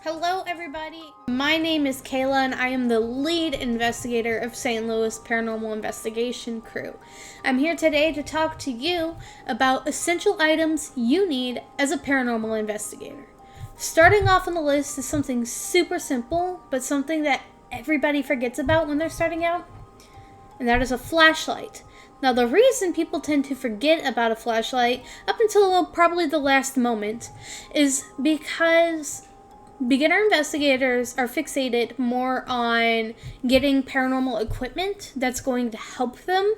Hello everybody, my name is Kayla and I am the lead investigator of St. Louis Paranormal Investigation Crew. I'm here today to talk to you about essential items you need as a paranormal investigator. Starting off on the list is something super simple, but something that everybody forgets about when they're starting out, and that is a flashlight. Now, the reason people tend to forget about a flashlight up until probably the last moment is because beginner investigators are fixated more on getting paranormal equipment that's going to help them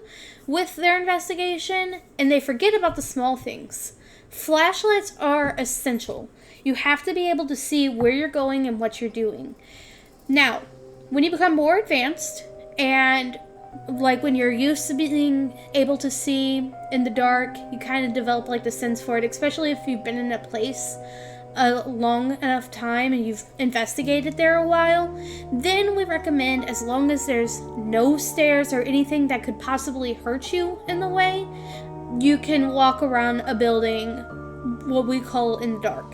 with their investigation, and they forget about the small things. Flashlights are essential. You have to be able to see where you're going and what you're doing. Now, when you become more advanced and like when you're used to being able to see in the dark, you kind of develop like the sense for it, especially if you've been in a place a long enough time and you've investigated there a while. Then we recommend, as long as there's no stairs or anything that could possibly hurt you in the way, you can walk around a building, what we call in the dark.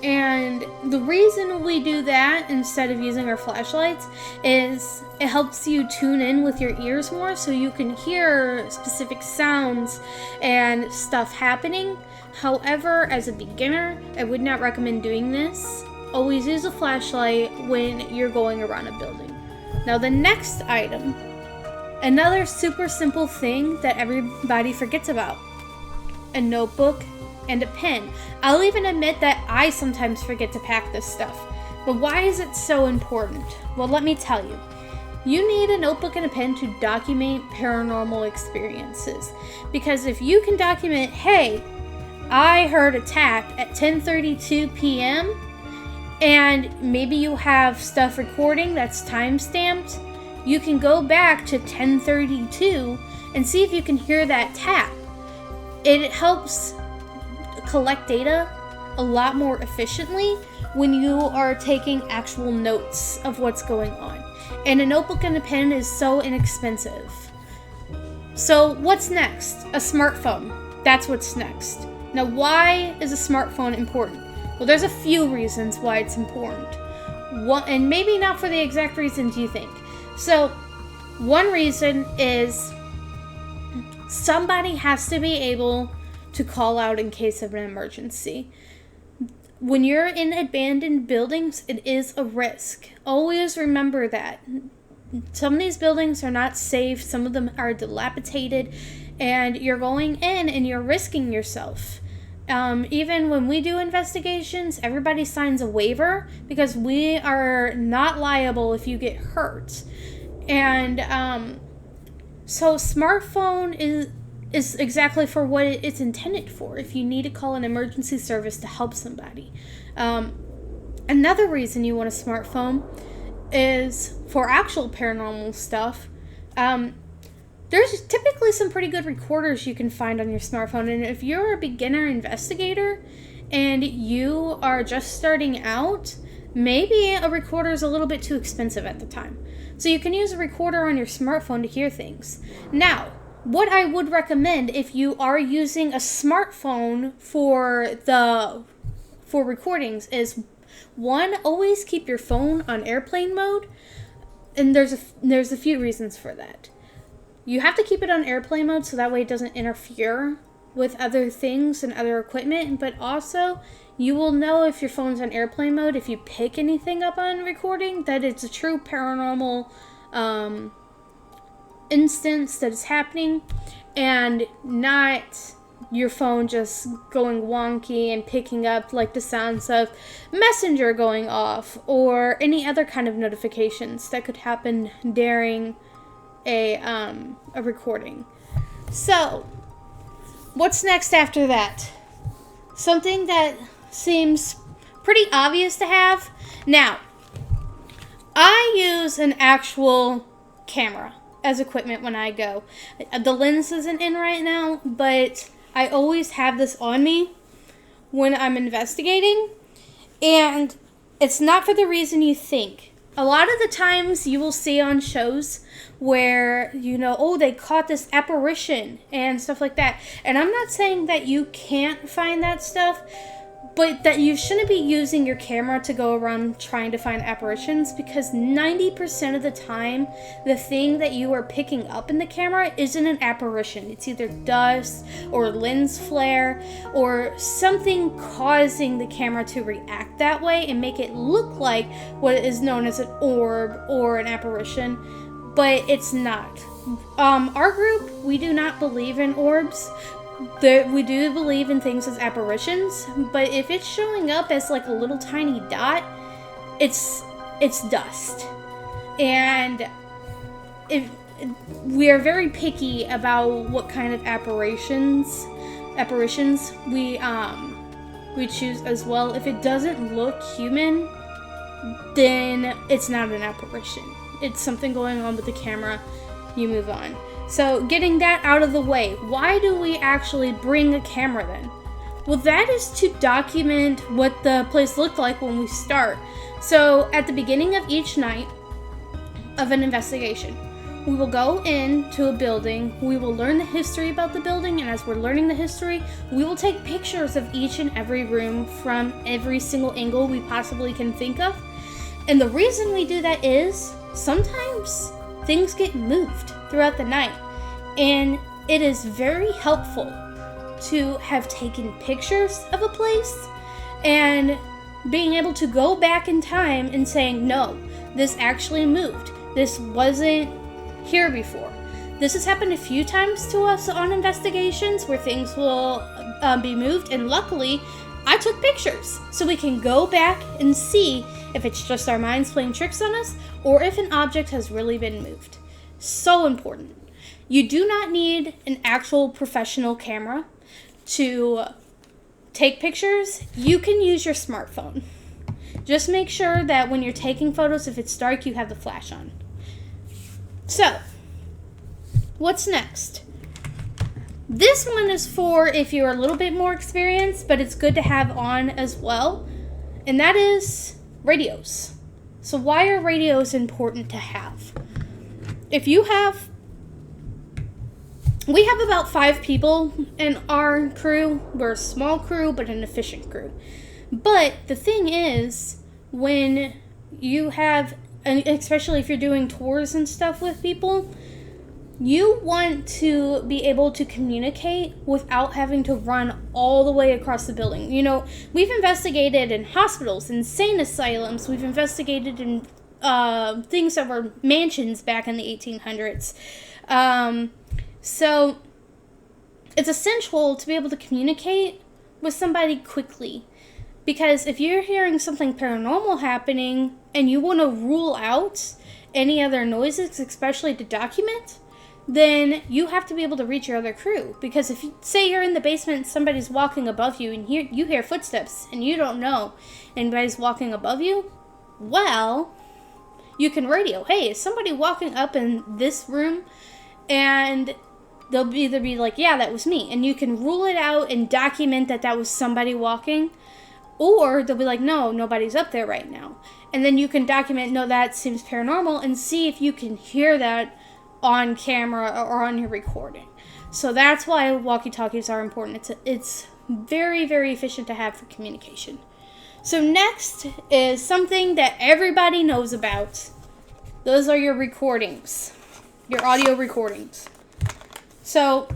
And the reason we do that instead of using our flashlights is it helps you tune in with your ears more so you can hear specific sounds and stuff happening. However, as a beginner, I would not recommend doing this. Always use a flashlight when you're going around a building. Now, the next item, another super simple thing that everybody forgets about: a notebook and a pen. I'll even admit that I sometimes forget to pack this stuff. But why is it so important? Well, let me tell you. You need a notebook and a pen to document paranormal experiences. Because if you can document, hey, I heard a tap at 10:32 p.m. and maybe you have stuff recording that's time-stamped, you can go back to 10:32 and see if you can hear that tap. It helps collect data a lot more efficiently when you are taking actual notes of what's going on. And a notebook and a pen is so inexpensive. So what's next? A smartphone. That's what's next. Now, why is a smartphone important? Well, there's a few reasons why it's important. One, and maybe not for the exact reasons you think. So, one reason is somebody has to be able to call out in case of an emergency. When you're in abandoned buildings, it is a risk. Always remember that. Some of these buildings are not safe. Some of them are dilapidated. And you're going in and you're risking yourself. Even when we do investigations, everybody signs a waiver because we are not liable if you get hurt. And so smartphone is exactly for what it's intended for, if you need to call an emergency service to help somebody. Another reason you want a smartphone is for actual paranormal stuff. There's typically some pretty good recorders you can find on your smartphone, and if you're a beginner investigator and you are just starting out, maybe a recorder is a little bit too expensive at the time. So you can use a recorder on your smartphone to hear things. Now, what I would recommend if you are using a smartphone for recordings is, one, always keep your phone on airplane mode, and there's a few reasons for that. You have to keep it on airplane mode so that way it doesn't interfere with other things and other equipment, but also you will know if your phone's on airplane mode if you pick anything up on recording that it's a true paranormal instance that is happening, and not your phone just going wonky and picking up like the sounds of Messenger going off or any other kind of notifications that could happen during a recording. So, what's next after that? Something that seems pretty obvious to have. Now, I use an actual camera as equipment when I go. The lens isn't in right now, but I always have this on me when I'm investigating, and it's not for the reason you think. A lot of the times you will see on shows where, oh, they caught this apparition and stuff like that. And I'm not saying that you can't find that stuff, but that you shouldn't be using your camera to go around trying to find apparitions, because 90% of the time, the thing that you are picking up in the camera isn't an apparition. It's either dust or lens flare or something causing the camera to react that way and make it look like what is known as an orb or an apparition, but it's not. Our group, we do not believe in orbs. We do believe in things as apparitions, but if it's showing up as like a little tiny dot, it's dust. And if we are very picky about what kind of apparitions we choose as well. If it doesn't look human, then it's not an apparition. It's something going on with the camera. You move on. So getting that out of the way, why do we actually bring a camera then? Well, that is to document what the place looked like when we start. So at the beginning of each night of an investigation, we will go into a building, we will learn the history about the building, and as we're learning the history, we will take pictures of each and every room from every single angle we possibly can think of. And the reason we do that is sometimes things get moved throughout the night, and it is very helpful to have taken pictures of a place and being able to go back in time and saying, no, this actually moved. This wasn't here before. This has happened a few times to us on investigations where things will be moved, and luckily I took pictures so we can go back and see if it's just our minds playing tricks on us or if an object has really been moved. So important. You do not need an actual professional camera to take pictures. You can use your smartphone. Just make sure that when you're taking photos, if it's dark, you have the flash on. So, what's next? This one is for if you're a little bit more experienced, but it's good to have on as well. And that is radios. So why are radios important to have? We have about 5 people in our crew. We're a small crew, but an efficient crew. But the thing is, when you have, and especially if you're doing tours and stuff with people, you want to be able to communicate without having to run all the way across the building. You know, we've investigated in hospitals, insane asylums. We've investigated in things that were mansions back in the 1800s. So it's essential to be able to communicate with somebody quickly. Because if you're hearing something paranormal happening and you want to rule out any other noises, especially to document, then you have to be able to reach your other crew. Because if you say you're in the basement and somebody's walking above you and you hear footsteps and you don't know anybody's walking above you, well, you can radio, hey, is somebody walking up in this room? And they'll either be like, yeah, that was me. And you can rule it out and document that that was somebody walking. Or they'll be like, no, nobody's up there right now. And then you can document, no, that seems paranormal, and see if you can hear that on camera or on your recording. So that's why walkie-talkies are important. It's very, very efficient to have for communication. So next is something that everybody knows about. Those are your recordings, your audio recordings. So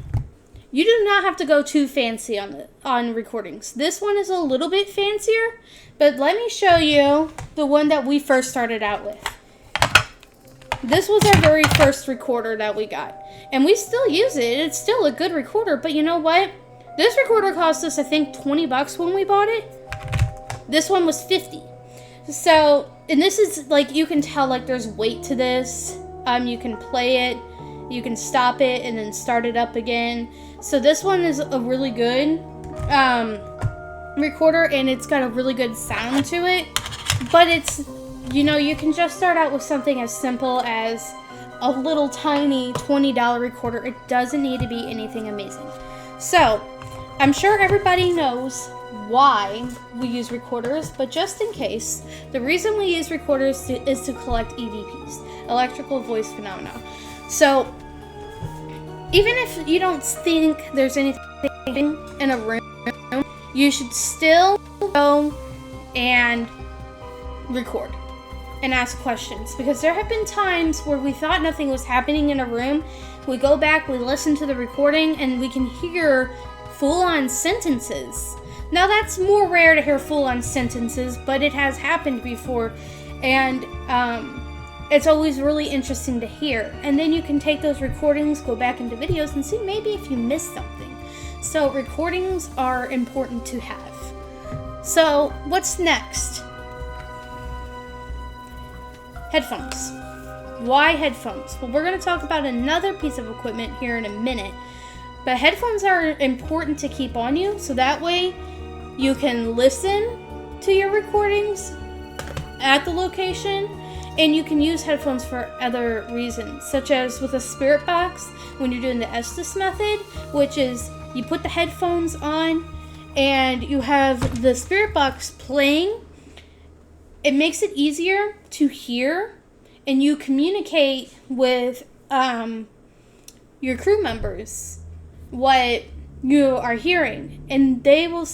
you do not have to go too fancy on recordings. This one is a little bit fancier, but let me show you the one that we first started out with. This was our very first recorder that we got, and we still use it. It's still a good recorder, but you know what? This recorder cost us, I think, $20 when we bought it. This one was $50. So, and this is like, you can tell like there's weight to this. You can play it, you can stop it, and then start it up again. So this one is a really good recorder, and it's got a really good sound to it. But it's, you know, you can just start out with something as simple as a little tiny $20 recorder. It doesn't need to be anything amazing. So, I'm sure everybody knows why we use recorders, but just in case, the reason we use recorders is to collect EVPs, electrical voice phenomena. So, even if you don't think there's anything in a room, you should still go and record and ask questions, because there have been times where we thought nothing was happening in a room. We go back, we listen to the recording, and we can hear full-on sentences. Now that's more rare to hear full-on sentences, but it has happened before, and it's always really interesting to hear. And then you can take those recordings, go back into videos, and see maybe if you missed something. So recordings are important to have. So what's next? Headphones. Why headphones? Well, we're going to talk about another piece of equipment here in a minute. But headphones are important to keep on you, so that way you can listen to your recordings at the location, and you can use headphones for other reasons, such as with a spirit box, when you're doing the Estes method, which is you put the headphones on and you have the spirit box playing. It makes it easier to hear, and you communicate with your crew members what you are hearing, and they'll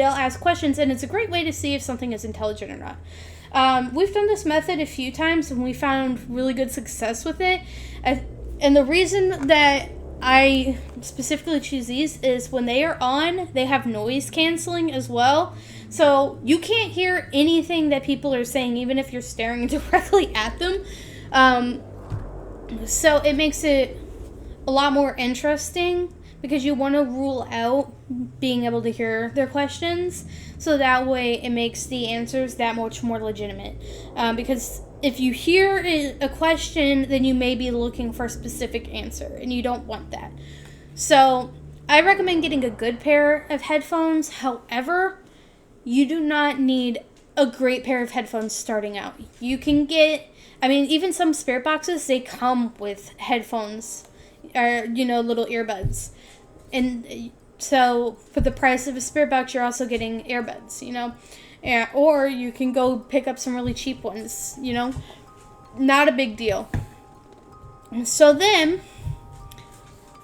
ask questions, and it's a great way to see if something is intelligent or not. We've done this method a few times, and we found really good success with it. And the reason that I specifically choose these is when they are on, they have noise canceling as well. So you can't hear anything that people are saying, even if you're staring directly at them. So it makes it a lot more interesting, because you want to rule out being able to hear their questions. So that way it makes the answers that much more legitimate. Because if you hear a question, then you may be looking for a specific answer, and you don't want that. So I recommend getting a good pair of headphones. However, you do not need a great pair of headphones starting out. You can get, even some spirit boxes, they come with headphones, or, little earbuds. And so for the price of a spirit box, you're also getting earbuds, or you can go pick up some really cheap ones, not a big deal. So then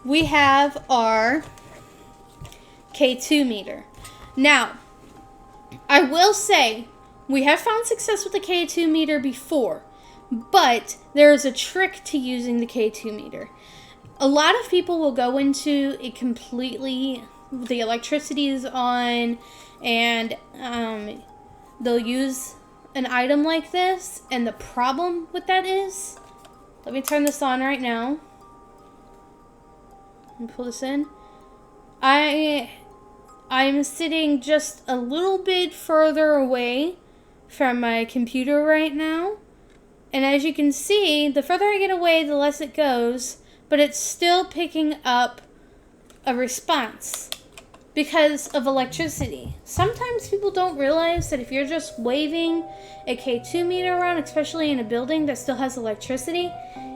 we have our K2 meter. Now, I will say we have found success with the K2 meter before, but there is a trick to using the K2 meter. A lot of people will go into it completely, the electricity is on, and they'll use an item like this, and the problem with that is, let me turn this on right now. Let me pull this in. I'm sitting just a little bit further away from my computer right now, and as you can see, the further I get away, the less it goes. But it's still picking up a response because of electricity. Sometimes people don't realize that if you're just waving a K2 meter around, especially in a building that still has electricity,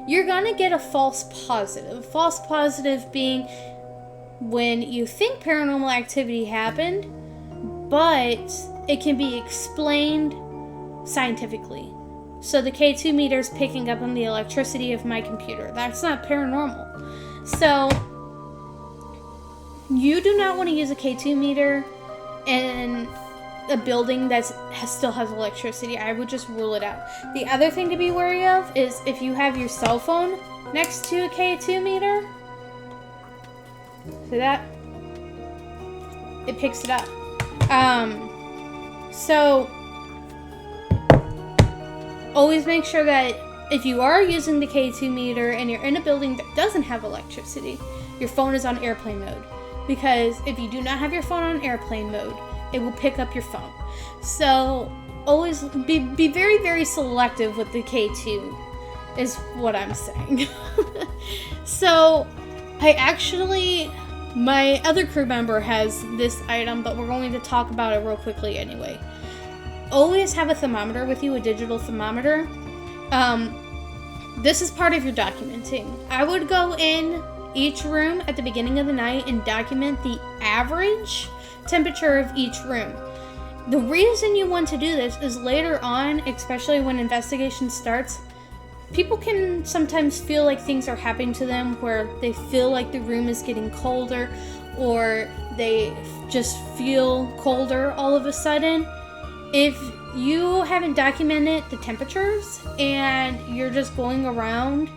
you're gonna get a false positive. False positive being when you think paranormal activity happened, but it can be explained scientifically. So the K2 meter is picking up on the electricity of my computer. That's not paranormal. So you do not want to use a K2 meter in a building that still has electricity. I would just rule it out. The other thing to be wary of is if you have your cell phone next to a K2 meter. See that? It picks it up. So always make sure that if you are using the K2 meter and you're in a building that doesn't have electricity, your phone is on airplane mode. Because if you do not have your phone on airplane mode, it will pick up your phone. So always be very, very selective with the K2 is what I'm saying. So my other crew member has this item, but we're going to talk about it real quickly anyway. Always have a thermometer with you, a digital thermometer. This is part of your documenting. I would go in each room at the beginning of the night and document the average temperature of each room. The reason you want to do this is later on, especially when investigation starts, people can sometimes feel like things are happening to them where they feel like the room is getting colder, or they just feel colder all of a sudden. If you haven't documented the temperatures and you're just going around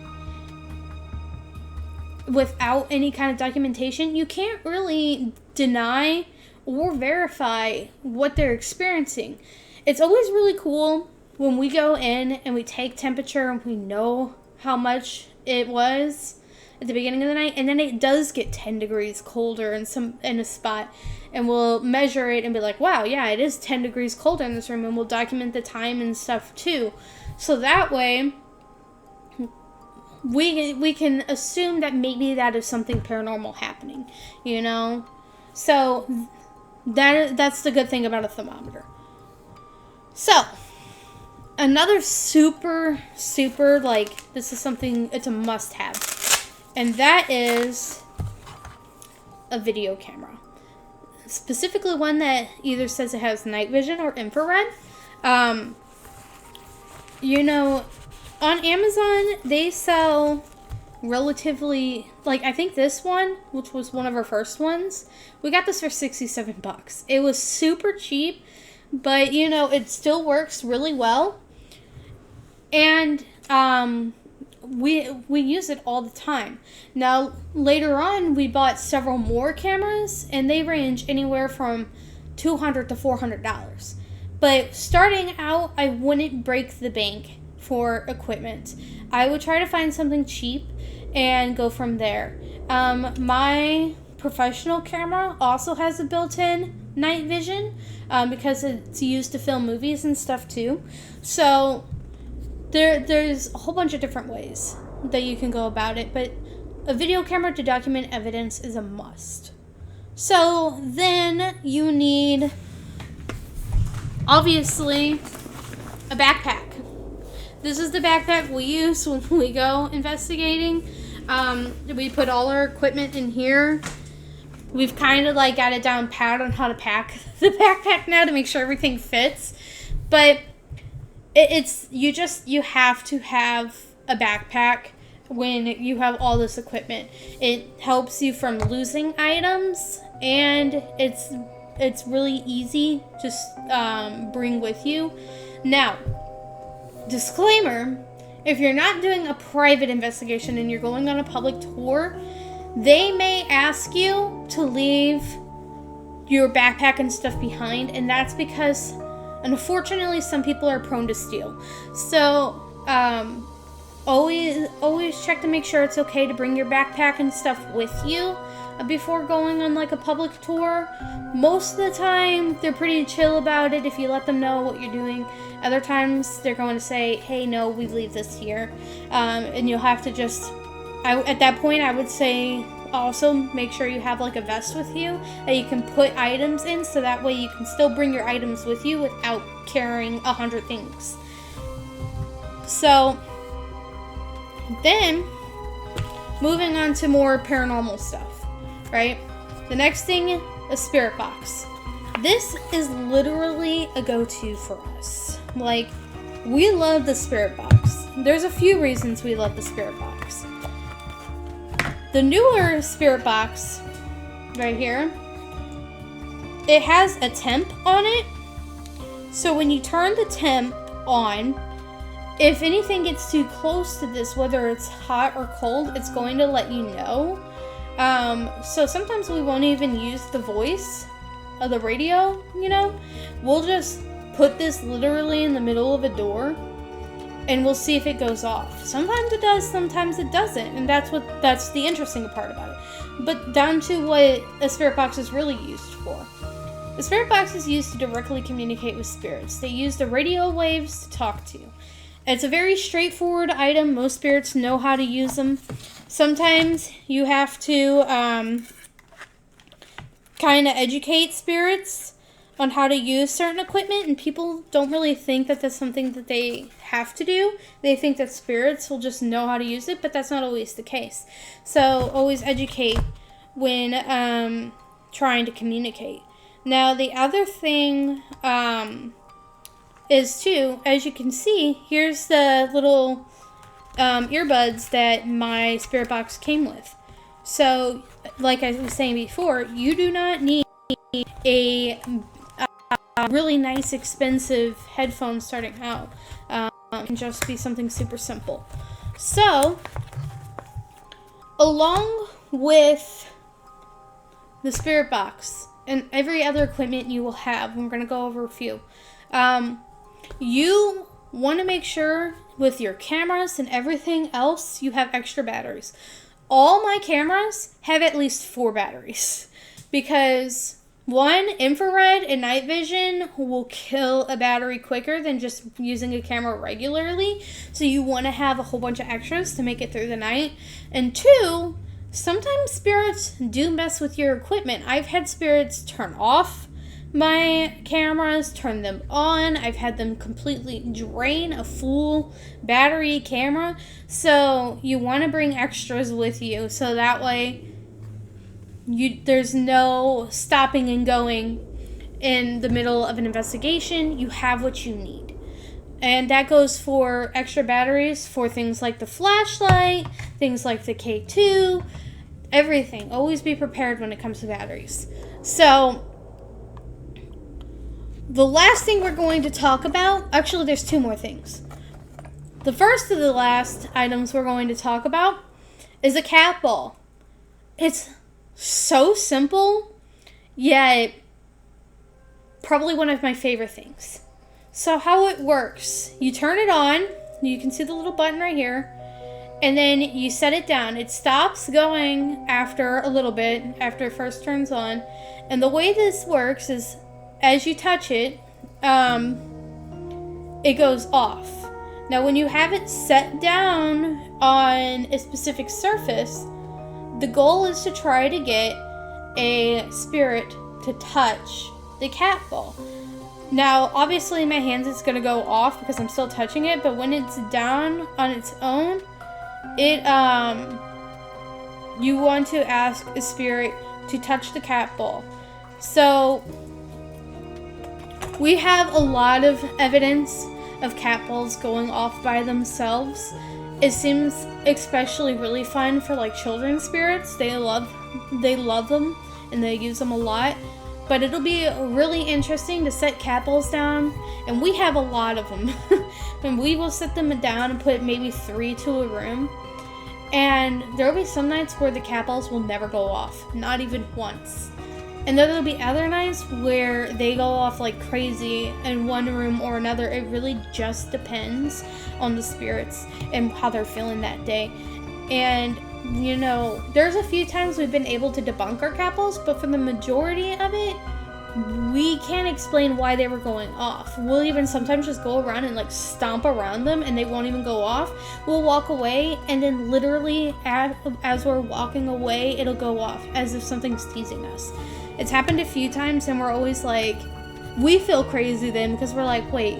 without any kind of documentation, you can't really deny or verify what they're experiencing. It's always really cool when we go in and we take temperature and we know how much it was at the beginning of the night, and then it does get 10 degrees colder in a spot, and we'll measure it and be like, wow, yeah, it is 10 degrees colder in this room, and we'll document the time and stuff too. So that way we can assume that maybe that is something paranormal happening, you know? So that's the good thing about a thermometer. So, another super, like, this is something, it's a must-have, and that is a video camera. Specifically one that either says it has night vision or infrared. You know, on Amazon, they sell relatively, like, I think this one, which was one of our first ones, we got this for $67. It was super cheap, but, you know, it still works really well. And we use it all the time. Now, later on, we bought several more cameras, and they range anywhere from $200 to $400. But starting out, I wouldn't break the bank for equipment. I would try to find something cheap and go from there. My professional camera also has a built-in night vision because it's used to film movies and stuff too. So there's a whole bunch of different ways that you can go about it, but a video camera to document evidence is a must. So then you need, obviously, a backpack. This is the backpack we use when we go investigating. We put all our equipment in here. We've kind of like got it down pat on how to pack the backpack now to make sure everything fits. But you have to have a backpack when you have all this equipment. It helps you from losing items, and it's really easy to bring with you. Now, disclaimer, if you're not doing a private investigation and you're going on a public tour, they may ask you to leave your backpack and stuff behind, and that's because, unfortunately, some people are prone to steal. So, always check to make sure it's okay to bring your backpack and stuff with you before going on like a public tour. Most of the time, they're pretty chill about it if you let them know what you're doing. Other times, they're going to say, hey, no, we leave this here. And you'll have to just, at that point, I would say also make sure you have like a vest with you that you can put items in, so that way you can still bring your items with you without carrying 100 things. So, then, moving on to more paranormal stuff, right? The next thing, a spirit box. This is literally a go-to for us. Like, we love the spirit box. There's a few reasons we love the spirit box. The newer spirit box, right here, it has a temp on it. So when you turn the temp on, if anything gets too close to this, whether it's hot or cold, it's going to let you know. So sometimes we won't even use the voice of the radio, you know? We'll just put this literally in the middle of a door, and we'll see if it goes off. Sometimes it does, sometimes it doesn't, and that's the interesting part about it. But down to what a spirit box is really used for. The spirit box is used to directly communicate with spirits. They use the radio waves to talk to you. It's a very straightforward item. Most spirits know how to use them. Sometimes you have to kind of educate spirits on how to use certain equipment, and people don't really think that that's something that they have to do. They think that spirits will just know how to use it, but that's not always the case. So always educate when trying to communicate. Now, the other thing is too, as you can see, here's the little earbuds that my spirit box came with. So, like I was saying before, you do not need a really nice, expensive headphones starting out. It can just be something super simple. So, along with the spirit box and every other equipment you will have, we're going to go over a few. You want to make sure with your cameras and everything else, you have extra batteries. All my cameras have at least 4 batteries because one, infrared and night vision will kill a battery quicker than just using a camera regularly. So you want to have a whole bunch of extras to make it through the night. And 2, sometimes spirits do mess with your equipment. I've had spirits turn off my cameras, turn them on. I've had them completely drain a full battery camera. So you want to bring extras with you so that way there's no stopping and going in the middle of an investigation. You have what you need. And that goes for extra batteries for things like the flashlight, things like the K2, everything. Always be prepared when it comes to batteries. So, the last thing we're going to talk about, actually there's 2 more things. The first of the last items we're going to talk about is a cat ball. It's so simple, yet probably one of my favorite things. So how it works, you turn it on, you can see the little button right here, and then you set it down. It stops going after a little bit, after it first turns on. And the way this works is as you touch it, it goes off. Now when you have it set down on a specific surface, the goal is to try to get a spirit to touch the cat ball. Now, obviously in my hands it's going to go off because I'm still touching it, but when it's down on its own, you want to ask a spirit to touch the cat ball. So, we have a lot of evidence of cat balls going off by themselves. It seems especially really fun for like children's spirits. They love them and they use them a lot. But it'll be really interesting to set cat balls down, and we have a lot of them. And we will set them down and put maybe 3 to a room. And there'll be some nights where the cat balls will never go off, not even once. And then there'll be other nights where they go off like crazy in one room or another. It really just depends on the spirits and how they're feeling that day. And, you know, there's a few times we've been able to debunk our cat balls, but for the majority of it, we can't explain why they were going off. We'll even sometimes just go around and like stomp around them and they won't even go off. We'll walk away and then literally as we're walking away, it'll go off as if something's teasing us. It's happened a few times and we're always like, we feel crazy then because we're like, wait,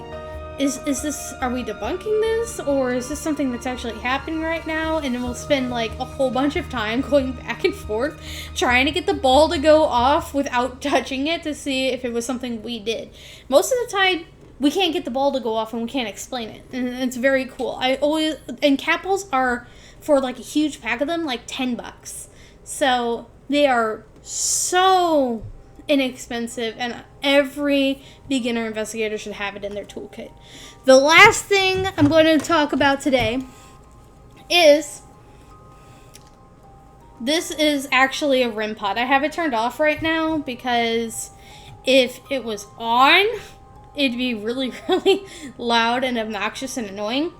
is this, are we debunking this? Or is this something that's actually happening right now? And then we'll spend like a whole bunch of time going back and forth trying to get the ball to go off without touching it to see if it was something we did. Most of the time, we can't get the ball to go off and we can't explain it. And it's very cool. And cat balls are, for like a huge pack of them, like $10. So they are so inexpensive, and every beginner investigator should have it in their toolkit. The last thing I'm going to talk about today is, this is actually a REM pod. I have it turned off right now because if it was on, it'd be really, really loud and obnoxious and annoying.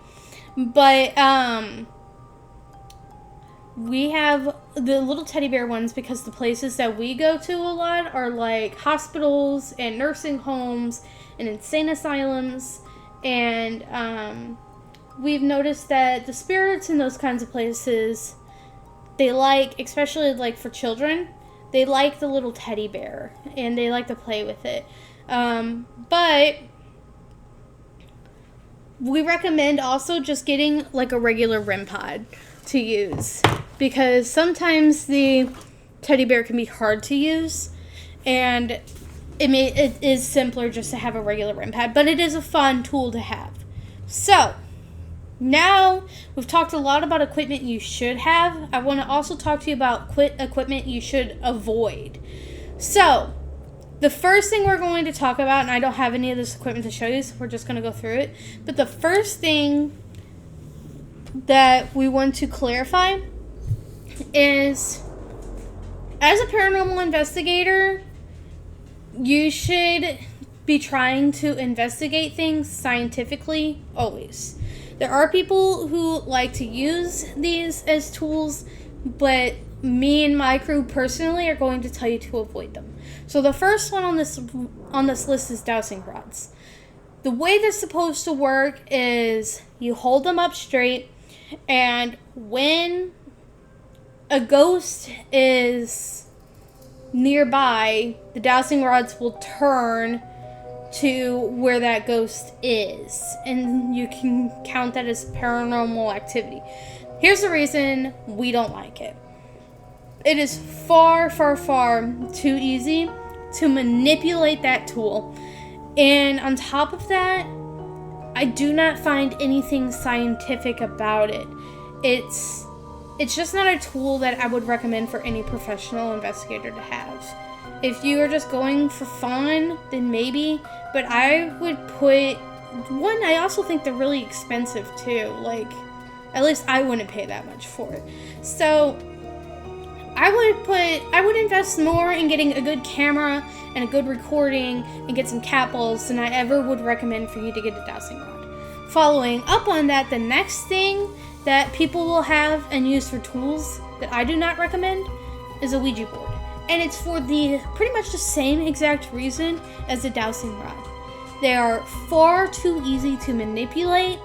But, we have the little teddy bear ones because the places that we go to a lot are like hospitals and nursing homes and insane asylums. And we've noticed that the spirits in those kinds of places, they like, especially like for children, they like the little teddy bear and they like to play with it. But we recommend also just getting like a regular REM pod to use, because sometimes the teddy bear can be hard to use, and it is simpler just to have a regular REM pad, but it is a fun tool to have. So, Now, we've talked a lot about equipment you should have. I want to also talk to you about equipment you should avoid. So, the first thing we're going to talk about, and I don't have any of this equipment to show you, so we're just going to go through it. But the first thing that we want to clarify is, as a paranormal investigator, you should be trying to investigate things scientifically always. There are people who like to use these as tools, but me and my crew personally are going to tell you to avoid them. So the first one on this list is dowsing rods. The way that's supposed to work is you hold them up straight, and when a ghost is nearby, the dowsing rods will turn to where that ghost is, and you can count that as paranormal activity. Here's the reason we don't like it. It is far, far, far too easy to manipulate that tool. And on top of that, I do not find anything scientific about it. It's just not a tool that I would recommend for any professional investigator to have. If you are just going for fun, then maybe. But I would put... One, I also think they're really expensive too. Like, at least I wouldn't pay that much for it. So I would invest more in getting a good camera and a good recording and get some cat balls than I ever would recommend for you to get a dowsing rod. Following up on that, the next thing that people will have and use for tools that I do not recommend is a Ouija board. And it's for the pretty much the same exact reason as the dowsing rod. They are far too easy to manipulate.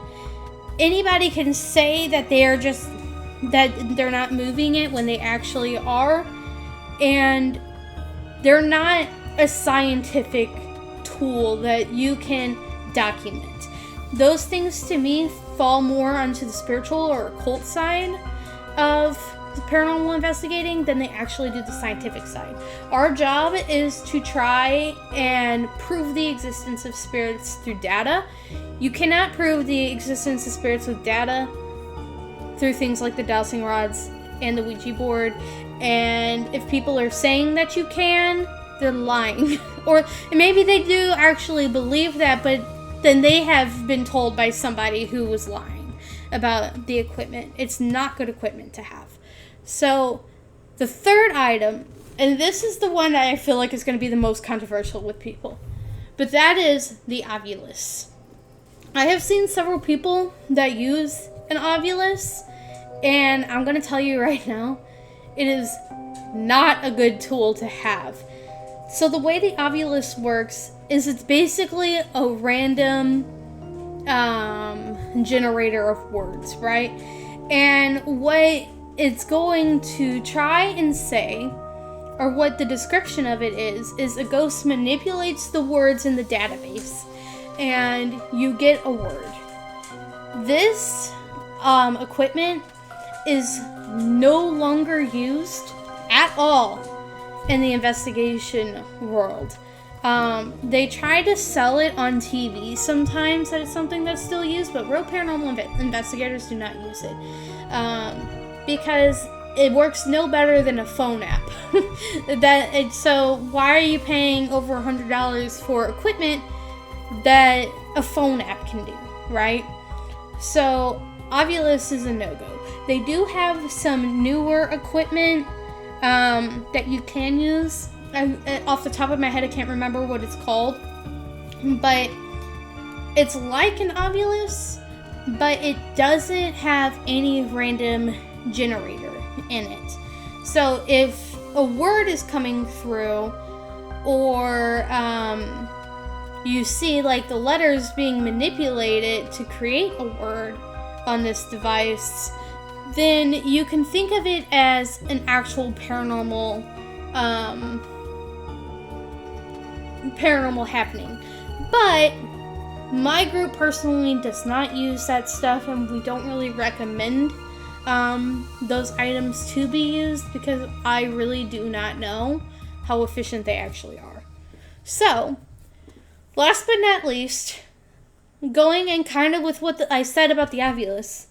Anybody can say that they're not moving it when they actually are, and they're not a scientific tool that you can document. Those things to me fall more onto the spiritual or occult side of paranormal investigating than they actually do the scientific side. Our job is to try and prove the existence of spirits through data. You cannot prove the existence of spirits with data through things like the dowsing rods and the Ouija board. And if people are saying that you can, they're lying. Or maybe they do actually believe that, but then they have been told by somebody who was lying about the equipment. It's not good equipment to have. So, the third item, and this is the one that I feel like is going to be the most controversial with people, but that is the Ovilus. I have seen several people that use an Ovilus, and I'm going to tell you right now, it is not a good tool to have. So the way the Ovilus works is it's basically a random generator of words, right? And what it's going to try and say, or what the description of it is a ghost manipulates the words in the database, and you get a word. This equipment is no longer used at all in the investigation world. They try to sell it on TV sometimes that it's something that's still used, but real paranormal investigators do not use it. Because it works no better than a phone app. So why are you paying over $100 for equipment that a phone app can do, right? So Ovilus is a no-go. They do have some newer equipment that you can use. Off the top of my head, I can't remember what it's called, but it's like an Ovilus, but it doesn't have any random generator in it. So if a word is coming through, or you see like the letters being manipulated to create a word on this device, then you can think of it as an actual paranormal happening. But my group personally does not use that stuff, and we don't really recommend those items to be used because I really do not know how efficient they actually are. So, last but not least, going in kind of with what I said about the Ovilus,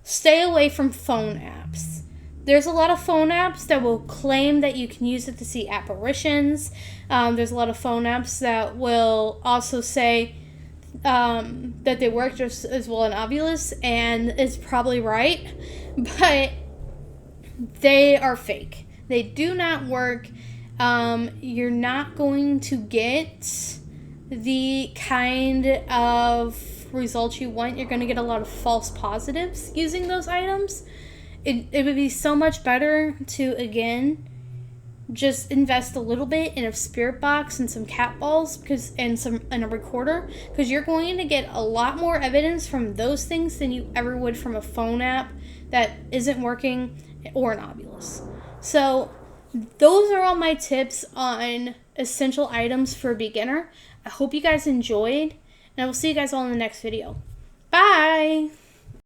stay away from phone apps. There's a lot of phone apps that will claim that you can use it to see apparitions. There's a lot of phone apps that will also say that they work just as well in Ovilus, and it's probably right, but they are fake. They do not work. You're not going to get the kind of results you want. You're going to get a lot of false positives using those items. It would be so much better to, again, just invest a little bit in a spirit box and some cat balls and a recorder, because you're going to get a lot more evidence from those things than you ever would from a phone app that isn't working or an Ovilus. So those are all my tips on essential items for a beginner. I hope you guys enjoyed, and I will see you guys all in the next video. Bye!